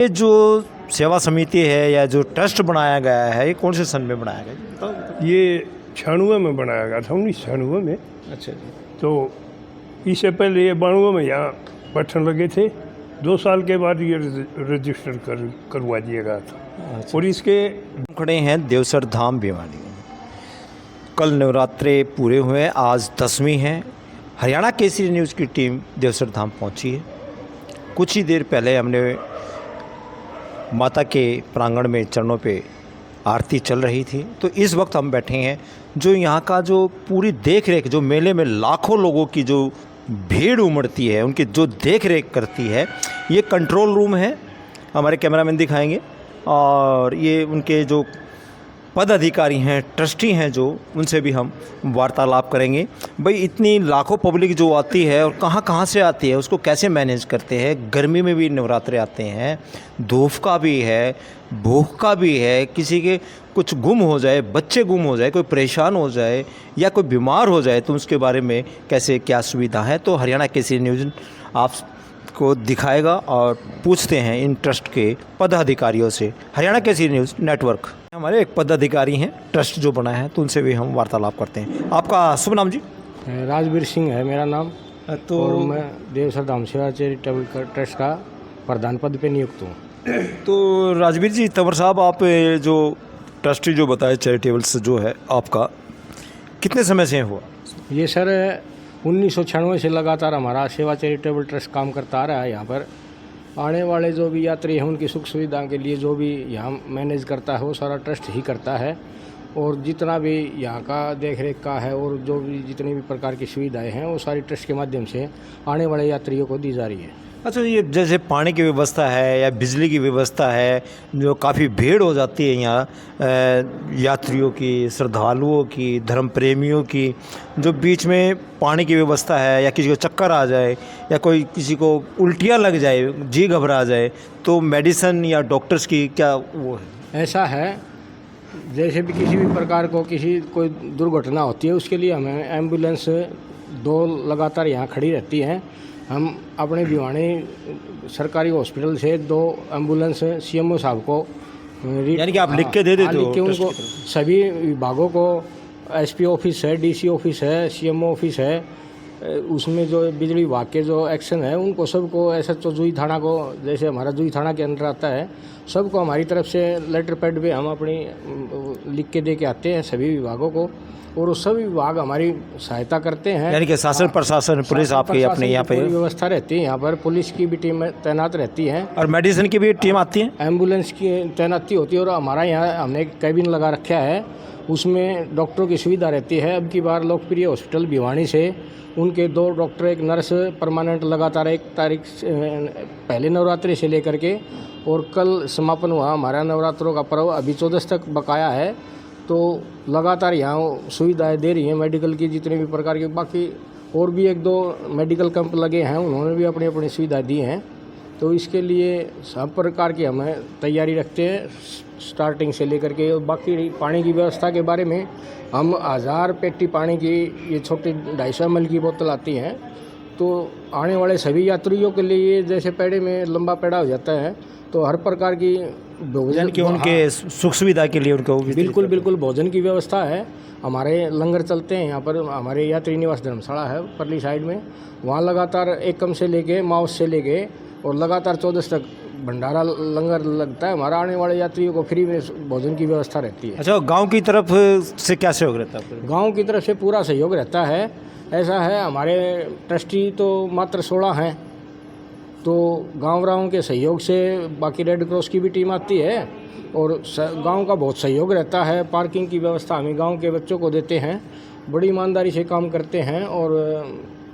ये जो सेवा समिति है या जो ट्रस्ट बनाया गया है, ये कौन से सन में बनाया गया बताओ। ये 96 में बनाया गया था, 1996 में। अच्छा जी। तो इससे पहले ये 92 में यहाँ बैठन लगे थे। 2 साल के बाद ये रजिस्टर करवा दिया गया था। और इसके हम खड़े हैं देवसर धाम भिवानी में। कल नवरात्रे पूरे हुए, आज 10वीं है। हरियाणा केसरी न्यूज़ की टीम देवसर धाम पहुंची है। कुछ ही देर पहले हमने माता के प्रांगण में चरणों पे आरती चल रही थी, तो इस वक्त हम बैठे हैं जो यहाँ का जो पूरी देख रेख, जो मेले में लाखों लोगों की जो भीड़ उमड़ती है, उनकी जो देख रेख करती है, ये कंट्रोल रूम है। हमारे कैमरामैन दिखाएंगे। और ये उनके जो पद अधिकारी हैं, ट्रस्टी हैं, जो उनसे भी हम वार्तालाप करेंगे। भाई इतनी लाखों पब्लिक जो आती है और कहाँ कहाँ से आती है, उसको कैसे मैनेज करते हैं। गर्मी में भी नवरात्रे आते हैं, धूप का भी है, भूख का भी है, किसी के कुछ गुम हो जाए, बच्चे गुम हो जाए, कोई परेशान हो जाए या कोई बीमार हो जाए, तो उसके बारे में कैसे क्या सुविधा है, तो हरियाणा केसरी न्यूज़ आपको दिखाएगा। और पूछते हैं इन ट्रस्ट के पदाधिकारियों से। हरियाणा केसरी न्यूज़ नेटवर्क हमारे एक पदाधिकारी हैं, ट्रस्ट जो बना है, तो उनसे भी हम वार्तालाप करते हैं। आपका शुभ नाम जी? राजवीर सिंह है मेरा नाम। तो और मैं देवसर धाम सेवा चैरिटेबल ट्रस्ट का प्रधान पद पे नियुक्त हूँ। तो राजवीर जी, तंवर साहब, आप जो ट्रस्टी जो बताए चैरिटेबल्स जो है आपका, कितने समय से हुआ? ये सर 1996 से लगातार हमारा सेवा चैरिटेबल ट्रस्ट काम करता आ रहा है। यहाँ पर आने वाले जो भी यात्री हैं उनकी सुख सुविधा के लिए जो भी यहाँ मैनेज करता है वो सारा ट्रस्ट ही करता है। और जितना भी यहाँ का देख रेख का है और जो भी जितनी भी प्रकार की सुविधाएं हैं वो सारी ट्रस्ट के माध्यम से आने वाले यात्रियों को दी जा रही है। अच्छा, ये जैसे पानी की व्यवस्था है या बिजली की व्यवस्था है, जो काफ़ी भीड़ हो जाती है यहाँ यात्रियों की, श्रद्धालुओं की, धर्म प्रेमियों की, जो बीच में पानी की व्यवस्था है या किसी को चक्कर आ जाए या कोई किसी को उल्टियाँ लग जाए, जी घबरा जाए, तो मेडिसिन या डॉक्टर्स की क्या वो है? ऐसा है, जैसे भी किसी भी प्रकार को कोई दुर्घटना होती है उसके लिए हमें एम्बुलेंस 2 लगातार यहाँ खड़ी रहती हैं। हम अपने भिवानी सरकारी हॉस्पिटल से 2 एम्बुलेंस सीएमओ साहब को यानी कि आप लिख के दे देते हो? लिख के उनको सभी विभागों को, एसपी ऑफिस है, डीसी ऑफिस है, सीएमओ ऑफिस है, उसमें जो बिजली विभाग के जो एक्शन है उनको सबको, एसएचओ जूही थाना को, जैसे हमारा जूही थाना के अंदर आता है, सबको हमारी तरफ से लेटर पैड पे हम अपनी लिख के दे के आते हैं सभी विभागों को। और वो सभी विभाग हमारी सहायता करते हैं। यानी कि शासन प्रशासन पुलिस आपकी अपने यहाँ पे व्यवस्था रहती है। यहाँ पर पुलिस की भी टीम तैनात रहती है और मेडिसिन की भी टीम आती है, एम्बुलेंस की तैनाती होती है। और हमारा यहाँ हमने एक कैबिन लगा रखा है, उसमें डॉक्टरों की सुविधा रहती है। अब की बार लोकप्रिय हॉस्पिटल भिवानी से उनके 2 डॉक्टर, एक नर्स परमानेंट लगातार 1 तारीख पहले नवरात्रि से लेकर के, और कल समापन हुआ हमारा नवरात्रों का पर्व, अभी 14 तक बकाया है। तो लगातार यहाँ सुविधाएं दे रही हैं मेडिकल की, जितने भी प्रकार की। बाकी और भी 1-2 मेडिकल कैंप लगे हैं, उन्होंने भी अपनी अपनी सुविधा दी हैं। तो इसके लिए सब प्रकार की हमें तैयारी रखते हैं स्टार्टिंग से लेकर के। बाकी पानी की व्यवस्था के बारे में, हम 1000 पेटी पानी की ये छोटी 250 ml की बोतल आती हैं, तो आने वाले सभी यात्रियों के लिए, जैसे पेड़े में लंबा पेड़ा हो जाता है, तो हर प्रकार की भोजन कि उनके सुख सुविधा के लिए उनको बिल्कुल भोजन की व्यवस्था है। हमारे लंगर चलते हैं यहाँ पर, हमारे यात्री निवास धर्मशाला है परली साइड में, वहाँ लगातार एकम से लेके माउस से लेके और लगातार 14 तक भंडारा लंगर लगता है। हमारा आने वाले यात्रियों को फ्री में भोजन की व्यवस्था रहती है। अच्छा, गांव की तरफ से क्या सहयोग रहता है? गांव की तरफ से पूरा सहयोग रहता है। ऐसा है, हमारे ट्रस्टी तो मात्र 16 हैं, तो गाँव वालों के सहयोग से, बाकी रेड क्रॉस की भी टीम आती है और गांव का बहुत सहयोग रहता है। पार्किंग की व्यवस्था हम गांव के बच्चों को देते हैं, बड़ी ईमानदारी से काम करते हैं और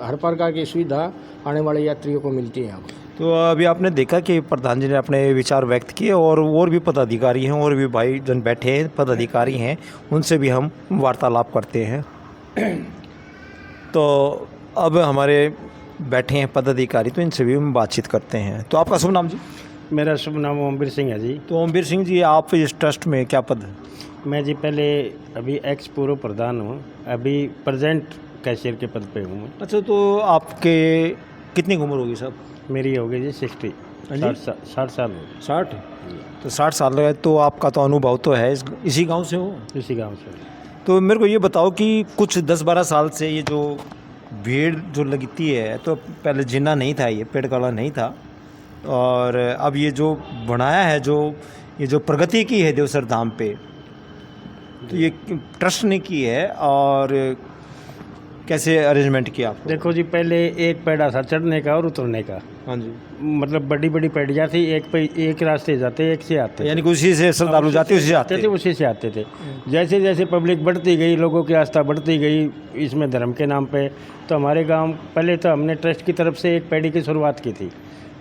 हर प्रकार की सुविधा आने वाले यात्रियों को मिलती है यहाँ पर। तो अभी आपने देखा कि प्रधान जी ने अपने विचार व्यक्त किए और भी पदाधिकारी हैं, और भी भाई जन बैठे हैं, पदाधिकारी हैं, उनसे भी हम वार्तालाप करते हैं। तो अब हमारे बैठे हैं पदाधिकारी, तो इनसे भी हम बातचीत करते हैं। तो आपका शुभ नाम जी? मेरा शुभ नाम ओमवीर सिंह है जी। तो ओमवीर सिंह जी, आप इस ट्रस्ट में क्या पद है? मैं जी पहले अभी एक्स पूर्व प्रधान हूँ, अभी प्रेजेंट कैशियर के पद पे हूँ मैं। अच्छा, तो आपके कितनी उम्र होगी साहब? मेरी हो गई जी 60। जी? 60 साल हो 60। तो 60 साल है तो आपका तो अनुभव तो है, इसी गांव से हो। गए इसी गांव से। तो मेरे को ये बताओ कि कुछ 10-12 साल से ये जो भीड़ जो लगती है, तो पहले जिन्ना नहीं था, ये पेड़ काला नहीं था, और अब ये जो बनाया है, जो ये जो प्रगति की है देवसर धाम पे, तो ये ट्रस्ट ने की है, और कैसे अरेंजमेंट किया आपको? देखो जी, पहले एक पैड़ा था चढ़ने का और उतरने का, हाँ जी, मतलब बड़ी बड़ी पैड़ियाँ थी, एक रास्ते जाते, एक से आते। यानी कि उसी से श्रद्धालु जाते, उसी से आते थे, उसी से आते थे। जैसे जैसे पब्लिक बढ़ती गई, लोगों की आस्था बढ़ती गई इसमें धर्म के नाम पे, तो हमारे गांव पहले तो हमने ट्रस्ट की तरफ से एक पैड़ी की शुरुआत की थी।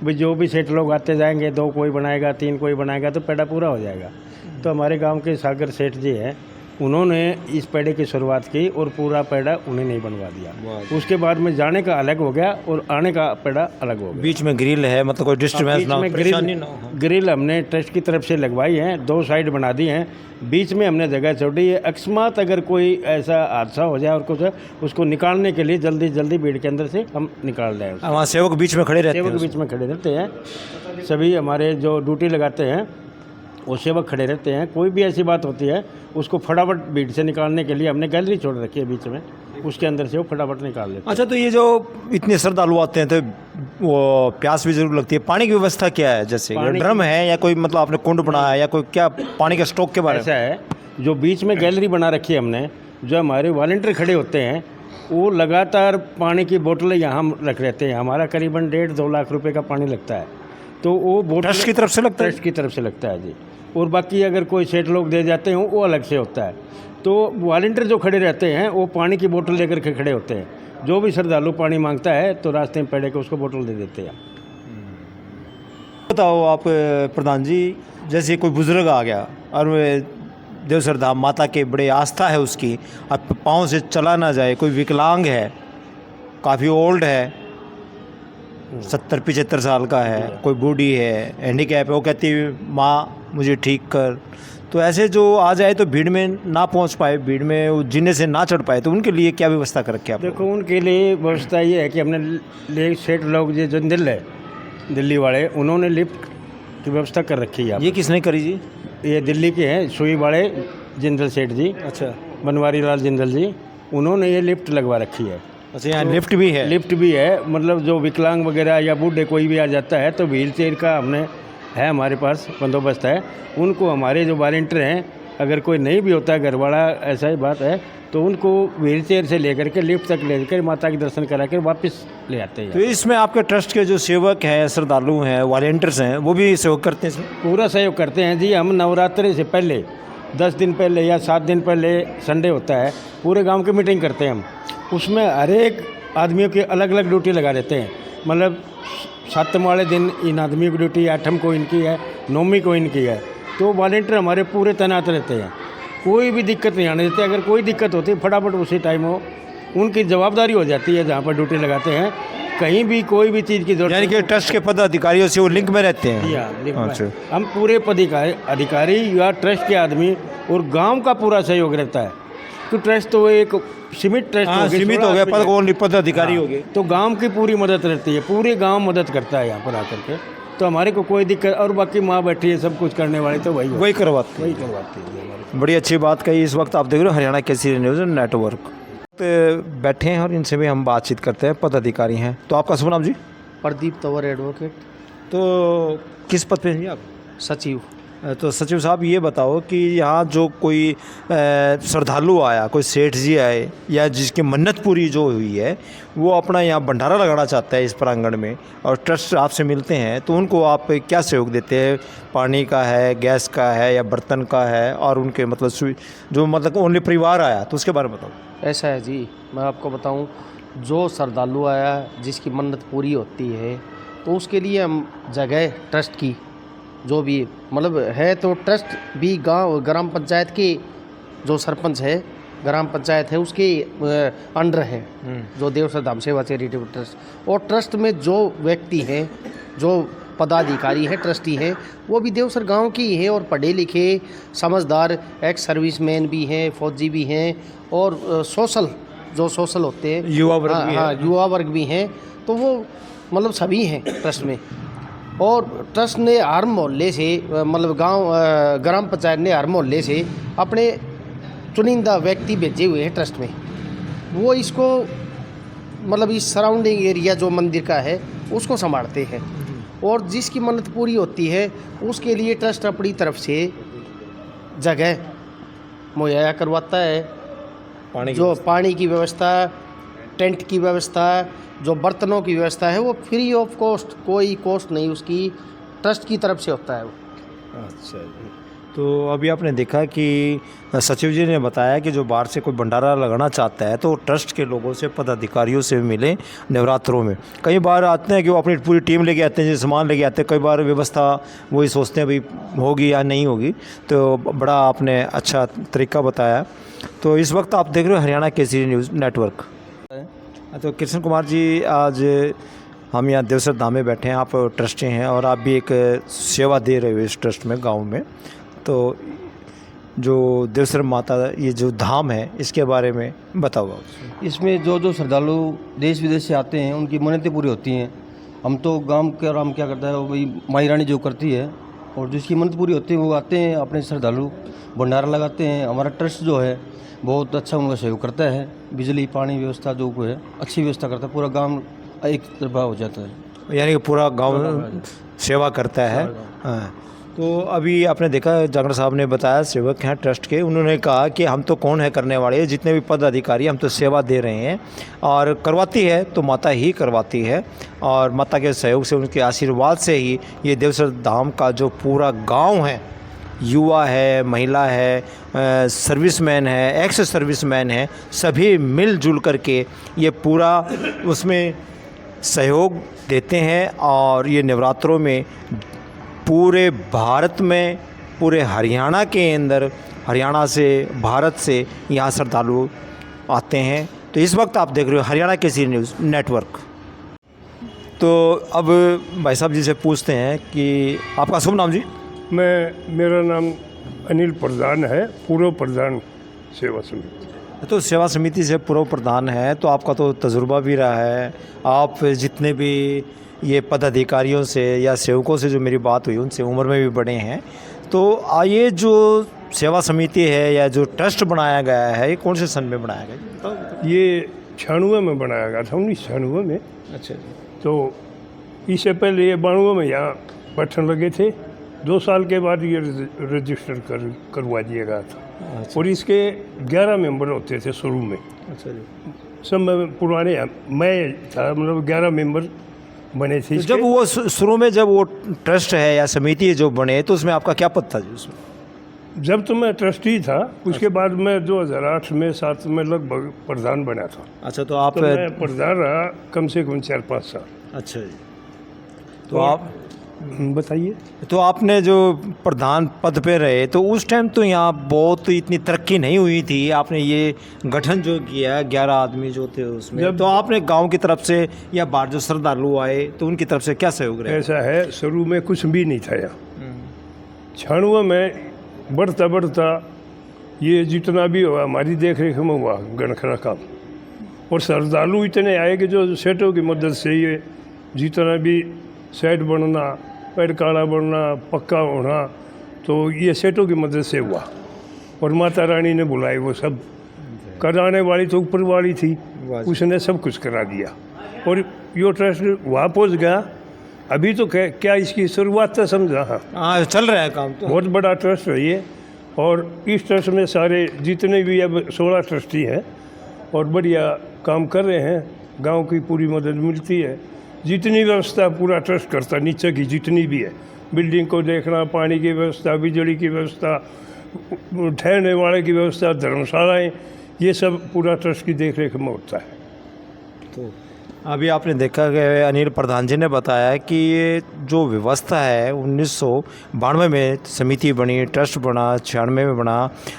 भाई जो भी सेठ लोग आते जाएंगे, 2 कोई बनाएगा, 3 कोई बनाएगा, तो पैड़ा पूरा हो जाएगा। तो हमारे गांव के सागर सेठ जी हैं, उन्होंने इस पैड़े की शुरुआत की और पूरा पैड़ा उन्हें नहीं बनवा दिया। उसके बाद में जाने का अलग हो गया और आने का पैड़ा अलग हो गया। बीच में ग्रिल है, मतलब कोई डिस्टर्बेंस ना हो, परेशानी ना हो। ग्रिल हमने ट्रस्ट की तरफ से लगवाई है, 2 साइड बना दी हैं, बीच में हमने जगह छोड़ी है। अकस्मात अगर कोई ऐसा हादसा हो जाए और कुछ, उसको निकालने के लिए जल्दी जल्दी भीड़ के अंदर से हम निकाल दें। वहाँ सेवक बीच में खड़े रहते हैं, सेवक बीच में खड़े रहते हैं, सभी हमारे जो ड्यूटी लगाते हैं वो सेवक खड़े रहते हैं। कोई भी ऐसी बात होती है उसको फटाफट भीड़ से निकालने के लिए हमने गैलरी छोड़ रखी है बीच में, उसके अंदर से वो फटाफट निकाल लेते हैं। अच्छा, तो ये जो इतने श्रद्धालु आते हैं तो वो प्यास भी जरूर लगती है, पानी की व्यवस्था क्या है? जैसे ड्रम है या कोई, मतलब आपने कुंड बनाया है या कोई, क्या पानी का स्टॉक के बारे में? ऐसा है, जो बीच में गैलरी बना रखी है हमने, जो हमारे वॉलंटियर खड़े होते हैं वो लगातार पानी की बोतलें यहाँ रख रहते हैं। हमारा करीबन 1.5-2 लाख रुपए का पानी लगता है, तो वो बोतल ट्रस्ट की तरफ से लगता है? ट्रस्ट की तरफ से लगता है जी। और बाकी अगर कोई सेठ लोग दे जाते हैं वो अलग से होता है। तो वॉलंटियर जो खड़े रहते हैं वो पानी की बोतल लेकर के खड़े होते हैं। जो भी श्रद्धालु पानी मांगता है तो रास्ते में पड़े के उसको बोतल दे देते हैं। बताओ आप प्रधान जी, जैसे कोई बुजुर्ग आ गया और देवसर धाम माता के बड़े आस्था है उसकी, अब पाँव से चला ना जाए, कोई विकलांग है, काफ़ी ओल्ड है, 70-75 साल का है, कोई बूढ़ी है, हैंडीकैप है, वो कहती है माँ मुझे ठीक कर, तो ऐसे जो आ जाए तो भीड़ में ना पहुंच पाए, भीड़ में वो जिन्ने से ना चढ़ पाए, तो उनके लिए क्या व्यवस्था कर रखी है आप? देखो, उनके लिए व्यवस्था ये है कि हमने सेठ लोग जो दिल्ली वाले, उन्होंने लिफ्ट की व्यवस्था कर रखी है। ये किसने करी जी? ये दिल्ली के हैं, सुई वाले जिंदल सेठ जी, अच्छा, बनवारी लाल जिंदल जी, उन्होंने ये लिफ्ट लगवा रखी है। अच्छा, यहाँ लिफ्ट भी है? लिफ्ट भी है, मतलब जो विकलांग वगैरह या बूढ़े कोई भी आ जाता है तो व्हील चेयर का हमने है, हमारे पास बंदोबस्त है। उनको हमारे जो वॉलंटियर हैं, अगर कोई नहीं भी होता है घर वाला, ऐसा ही बात है, तो उनको व्हील चेयर से लेकर के लिफ्ट तक लेकर माता के दर्शन करा कर वापस ले आते हैं। तो इसमें आपके ट्रस्ट के जो सेवक हैं, श्रद्धालु हैं, वॉलंटियर्स हैं, वो भी सहयोग करते हैं इसमें? पूरा सहयोग करते हैं जी। हम नवरात्रि से पहले 10 दिन पहले या 7 दिन पहले संडे होता है, पूरे गांव की मीटिंग करते हैं हम। उसमें हर एक आदमियों की अलग अलग ड्यूटी लगा देते हैं। मतलब 7वें वाले दिन इन आदमियों की ड्यूटी, 8वें को इनकी है, 9वीं को इनकी है। तो वॉलंटियर हमारे पूरे तैनात रहते हैं, कोई भी दिक्कत नहीं आने देते। अगर कोई दिक्कत होती है फटाफट उसी टाइम हो, उनकी जवाबदारी हो जाती है जहाँ पर ड्यूटी लगाते हैं। कहीं भी कोई भी चीज़ की जरूरत, यानी कि ट्रस्ट के पदाधिकारियों से वो लिंक में रहते हैं? अच्छा, हम पूरे अधिकारी या ट्रस्ट के आदमी और गांव का पूरा सहयोग रहता है। तो ट्रस्ट तो एक सीमित ट्रस्ट हो गया, सीमित हो गया, पदाधिकारी हो गए, तो गांव की पूरी मदद रहती है, पूरे गांव मदद करता है यहाँ पर आकर के। तो हमारे को कोई दिक्कत, और बाकी माँ बैठी है सब कुछ करने वाले, तो वही करवाती है हमारी। बड़ी अच्छी बात कही। इस वक्त आप देख रहे हो हरियाणा केसरी न्यूज़ नेटवर्क पे बैठे हैं और इनसे भी हम बातचीत करते हैं, पदाधिकारी हैं। तो आपका शुभ नाम जी? प्रदीप तंवर एडवोकेट। तो किस पद पे हैं जी आप? सचिव। तो सचिव साहब, ये बताओ कि यहाँ जो कोई श्रद्धालु आया, कोई सेठ जी आए या जिसकी मन्नत पूरी जो हुई है, वो अपना यहाँ भंडारा लगाना चाहता है इस प्रांगण में, और ट्रस्ट आपसे मिलते हैं, तो उनको आप क्या सहयोग देते हैं? पानी का है, गैस का है, या बर्तन का है? और उनके मतलब जो मतलब ओनली परिवार आया, तो उसके बारे में बताओ। ऐसा है जी, मैं आपको बताऊं, जो श्रद्धालु आया जिसकी मन्नत पूरी होती है, तो उसके लिए हम जगह ट्रस्ट की जो भी मतलब है, तो ट्रस्ट भी गांव ग्राम पंचायत की जो सरपंच है, ग्राम पंचायत है, उसके अंडर है जो देवसर धाम सेवा चैरिटेबल ट्रस्ट। और ट्रस्ट में जो व्यक्ति हैं, जो पदाधिकारी है, ट्रस्टी है, वो भी देवसर गांव की है और पढ़े लिखे समझदार एक्स सर्विसमैन भी हैं, फौजी भी हैं, और सोशल होते हैं, युवा वर्ग भी है। युवा वर्ग भी हैं। तो वो मतलब सभी हैं ट्रस्ट में। और ट्रस्ट ने हर मोहल्ले से मतलब गांव ग्राम पंचायत ने हर मोहल्ले से अपने चुनिंदा व्यक्ति भेजे हुए हैं ट्रस्ट में। वो इसको मतलब इस सराउंडिंग एरिया जो मंदिर का है उसको संभालते हैं, और जिसकी मन्नत पूरी होती है उसके लिए ट्रस्ट अपनी तरफ से जगह मुहैया करवाता है। पानी की व्यवस्था, टेंट की व्यवस्था, जो बर्तनों की व्यवस्था है वो फ्री ऑफ कॉस्ट, कोई कॉस्ट नहीं उसकी, ट्रस्ट की तरफ से होता है वो। अच्छा जी। तो अभी आपने देखा कि सचिव जी ने बताया कि जो बाहर से कोई भंडारा लगाना चाहता है तो ट्रस्ट के लोगों से, पदाधिकारियों से मिले नवरात्रों में। कई बार आते हैं कि वो अपनी पूरी टीम लेके आते हैं, जो सामान लेके आते हैं, कई बार व्यवस्था वही सोचते हैं भाई होगी या नहीं होगी। तो बड़ा आपने अच्छा तरीका बताया। तो इस वक्त आप देख रहे हो हरियाणा केसरी न्यूज़ नेटवर्क। तो कृष्ण कुमार जी, आज हम यहाँ देवसर धाम में बैठे हैं, आप ट्रस्टी हैं और आप भी एक सेवा दे रहे हो इस ट्रस्ट में गांव में। तो जो देवसर माता ये जो धाम है इसके बारे में बताओ आप। इसमें जो जो श्रद्धालु देश विदेश से आते हैं उनकी मन्नतें पूरी होती हैं। हम तो गांव के आराम क्या करता है वो भाई माई रानी जो करती है, और जिसकी मन्नत पूरी होती है वो आते हैं, अपने श्रद्धालु भंडारा लगाते हैं। हमारा ट्रस्ट जो है बहुत अच्छा उनका सहयोग करता है, बिजली पानी व्यवस्था जो को है अच्छी व्यवस्था करता है, पूरा गाँव एक तरफा हो जाता है, यानी कि पूरा गांव सेवा करता है। हाँ। तो अभी आपने देखा जांगड़ साहब ने बताया, सेवक हैं ट्रस्ट के, उन्होंने कहा कि हम तो कौन है करने वाले, जितने भी पदाधिकारी हम तो सेवा दे रहे हैं, और करवाती है तो माता ही करवाती है, और माता के सहयोग से, उनके आशीर्वाद से ही ये देवसर धाम का जो पूरा गांव है, युवा है, महिला है, सर्विसमैन है, एक्स सर्विसमैन है, सभी मिलजुल करके ये पूरा उसमें सहयोग देते हैं। और ये नवरात्रों में पूरे भारत में, पूरे हरियाणा के अंदर, हरियाणा से, भारत से यहाँ श्रद्धालु आते हैं। तो इस वक्त आप देख रहे हो हरियाणा केसरी न्यूज़ नेटवर्क। तो अब भाई साहब जी से पूछते हैं कि आपका शुभ नाम जी? मेरा नाम अनिल प्रधान है, पूर्व प्रधान सेवा समिति। तो सेवा समिति से पूर्व प्रधान है, तो आपका तो तजुर्बा भी रहा है। आप जितने भी ये पदाधिकारियों से या सेवकों से जो मेरी बात हुई उनसे उम्र में भी बड़े हैं, तो ये जो सेवा समिति है या जो ट्रस्ट बनाया गया है, ये कौन से सन में बनाया गया? ये 96 में बनाया गया था, 1996 में। अच्छा। तो इससे पहले ये 92 में यहाँ बैठने लगे थे। 2 साल के बाद ये रजिस्टर करवा दिया गया था। और इसके 11 मेंबर होते थे शुरू में। अच्छा जी। सब पुराने, मैं था, मतलब 11 मेंबर बने थे। तो जब वो शुरू में जब वो ट्रस्ट है या समिति जो बने, तो उसमें आपका क्या पद था जी उसमें? जब तो मैं ट्रस्टी था, उसके बाद मैं 2008 में 7 में लगभग प्रधान बना था। अच्छा। तो आप मैं प्रधान रहा कम से कम 4-5 साल। अच्छा जी। तो आप बताइए। तो आपने जो प्रधान पद पे रहे, तो उस टाइम तो यहाँ बहुत इतनी तरक्की नहीं हुई थी। आपने ये गठन जो किया, 11 आदमी जो थे उसमें, तो आपने गांव की तरफ से या बाहर जो श्रद्धालु आए तो उनकी तरफ से क्या सहयोग रहा? ऐसा है, शुरू में कुछ भी नहीं था यहाँ। 96 में बढ़ता बढ़ता ये जितना भी हुआ हमारी देख रेख में हुआ गणखरा काम, और श्रद्धालु इतने आए कि जो सेठों की मदद से ये जितना भी सेट बनना, पेड़ काला बनना, पक्का होना, तो ये सेठों की मदद से हुआ। और माता रानी ने बुलाई, वो सब कराने वाली तो ऊपर वाली थी, उसने सब कुछ करा दिया और यो ट्रस्ट वहाँ पहुँच गया। अभी तो क्या इसकी शुरुआत तो समझा। हाँ, चल रहा है काम तो। बहुत बड़ा ट्रस्ट है ये, और इस ट्रस्ट में सारे जितने भी अब 16 ट्रस्टी हैं और बढ़िया काम कर रहे हैं। गांव की पूरी मदद मिलती है, जितनी व्यवस्था पूरा ट्रस्ट करता, नीचे की जितनी भी है, बिल्डिंग को देखना, पानी की व्यवस्था, बिजली की व्यवस्था, ठहरने वाले की व्यवस्था, धर्मशालाएँ, ये सब पूरा ट्रस्ट की देख रेख में होता है। तो अभी आपने देखा कि अनिल प्रधान जी ने बताया कि ये जो व्यवस्था है 1992 में समिति बनी, ट्रस्ट बना, 96 में बना,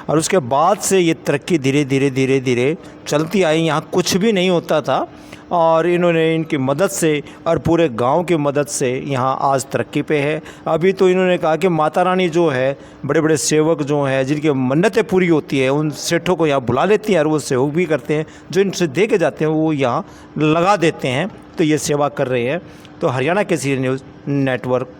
और उसके बाद से ये तरक्की धीरे धीरे धीरे धीरे चलती आई। यहाँ कुछ भी नहीं होता था, और इन्होंने इनकी मदद से और पूरे गांव की मदद से यहाँ आज तरक्की पे है। अभी तो इन्होंने कहा कि माता रानी जो है, बड़े बड़े सेवक जो हैं, जिनकी मन्नतें पूरी होती है, उन सेठों को यहाँ बुला लेती हैं और वो सहयोग भी करते हैं। जो इनसे दे के जाते हैं वो यहाँ लगा देते हैं, तो ये सेवा कर रहे हैं। तो हरियाणा केसरी न्यूज़ नेटवर्क